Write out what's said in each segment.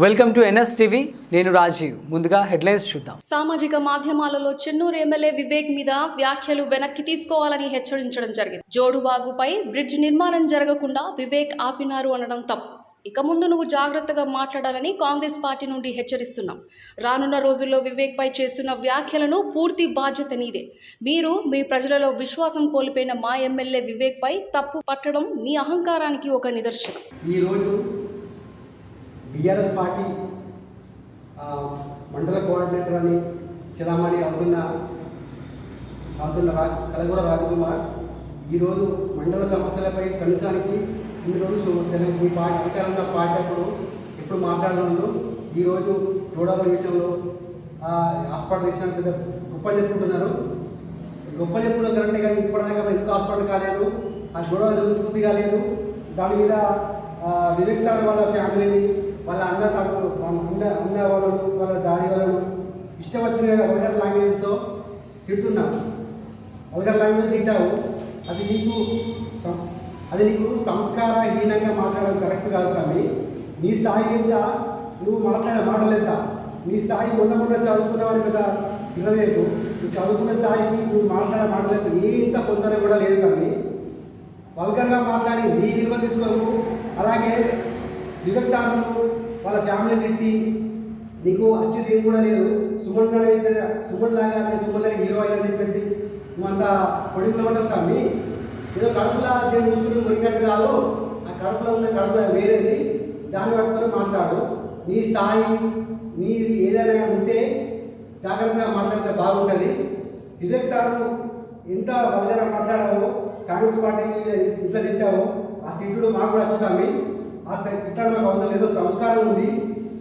Welcome to NS TV. నేను రాజీవ్. ముందుగా headlines చూద్దాం. సామాజిక మాధ్యమాలలో చెన్నూరు ఎమ్మెల్యే వివేక్ మీద వ్యాఖ్యలు వెనక్కి తీసుకోవాలని హెచ్చరించడం జరిగింది. జోడువాగుపై బ్రిడ్జ్ నిర్మాణం జరగకుండా వివేక్ ఆపినారు అనడం తప్పు. ఇక ముందు నువ్వు జాగ్రత్తగా మాట్లాడాలని కాంగ్రెస్ పార్టీ నుండి హెచ్చరిస్తున్నాం. రానున్న రోజుల్లో వివేక్ పై చేస్తున్న వ్యాఖ్యలను పూర్తి బాధ్యత నీదే. మీరు మీ ప్రజలలో విశ్వాసం కోల్పోయిన మా ఎమ్మెల్యే వివేక్ పై తప్పు పట్టడం మీ అహంకారానికి ఒక నిదర్శనం. ఈరోజు బీఆర్ఎస్ పార్టీ మండల కోఆర్డినేటర్ అని చలామణి అవుతున్న కలగూర రాజకుమార్ ఈరోజు మండల సమస్యలపై కనీసానికి ఈరోజు మీ పార్టీ అధికారంగా పార్టీ అప్పుడు ఎప్పుడు మాట్లాడడంలో ఈరోజు జోడాల విషయంలో హాస్పిటల్ ఇచ్చిన పెద్ద గొప్పలు చెప్పుకుంటున్నారు. గొప్పలు చెప్పుకోవడం కరెక్టే, కానీ ఇప్పటిదాకా ఇంకా హాస్పిటల్ కాలేదు, ఆ గొడవ పూర్తి కాలేదు. దాని మీద వివేక్ సార్ వాళ్ళ ఫ్యామిలీని, వాళ్ళ అన్న వాళ్ళను, వాళ్ళ డాడీ వాళ్ళను ఇష్టం వచ్చిన వల్గర్ లాంగ్వేజ్తో తిడుతున్నావు. వల్గర్ లాంగ్వేజ్ తింటావు. అది నీకు సంస్కారహీనంగా మాట్లాడడం కరెక్ట్ కాదు. కానీ నీ స్థాయి ఎంత, నువ్వు మాట్లాడే మాటలు ఎంత, నీ స్థాయి మొన్న చదువుకున్నవాడి కదా 20 నువ్వు చదువుకున్న స్థాయికి నువ్వు మాట్లాడే మాటలు ఎంత పొందనే కూడా లేదు. కానీ వల్గర్గా మాట్లాడి నీ విలువ తీసుకోవు. అలాగే వివేక్ సార్లు వాళ్ళ ఫ్యామిలీ తిట్టి నీకు వచ్చేది ఏం కూడా లేదు. సుమన్ లాగా హీరో అయ్యని చెప్పేసి నువ్వు అంత పొడిలో ఉంటావు. ఏదో కడుపులా దేవుడు చూసుకుని మొరినట్టు కాదు. ఆ కడుపులో ఉన్న కడుపు వేరేది, దాన్ని పట్టుకొని మాట్లాడు. నీ స్థాయి నీది ఏదైనా ఉంటే జాగ్రత్తగా మాట్లాడితే బాగుంటుంది. వివేక్ సార్ ఎంత బలంగా మాట్లాడావో, కాంగ్రెస్ పార్టీ ఇట్లా తిట్టావో, ఆ తిట్టుడు మాకు కూడా వచ్చుతామి. ఆ తిట్టడం మాకు అవసరం లేదు. సంస్కారం ఉంది.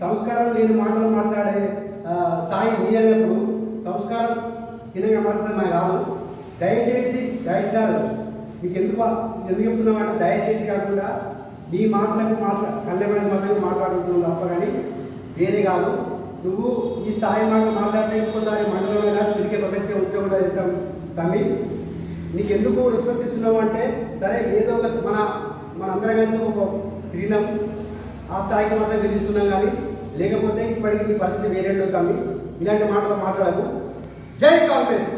సంస్కారం లేని మాటలు మాట్లాడే స్థాయి నీ అన్నప్పుడు సంస్కారం హీనంగా మాట్లాడినా కాదు. దయచేసి మీకు ఎందుకు చెప్తున్నామంటే, దయచేసి కాకుండా నీ మాటలకు కళ్యాణ మాటలకు మాట్లాడుతున్నావు తప్ప కానీ వేరే కాదు. నువ్వు ఈ స్థాయి మాటలు మాట్లాడితే ఇంకోసారి మండలంలో కానీ తిరిగే ప్రసక్తి ఉంటే కూడా చేస్తాం. కానీ నీకు ఎందుకు రెస్పెక్ట్ ఇస్తున్నావు అంటే, సరే ఏదో ఒక మనందరం కలిసి ఒక తిరిగినాం, ఆ స్థాయికి మాత్రం గెలుస్తున్నాం. కానీ లేకపోతే ఇప్పటికీ నీ పరిస్థితి వేరే తమ్మి. ఇలాంటి మాటలు మాట్లాడకు. జై కాంగ్రెస్.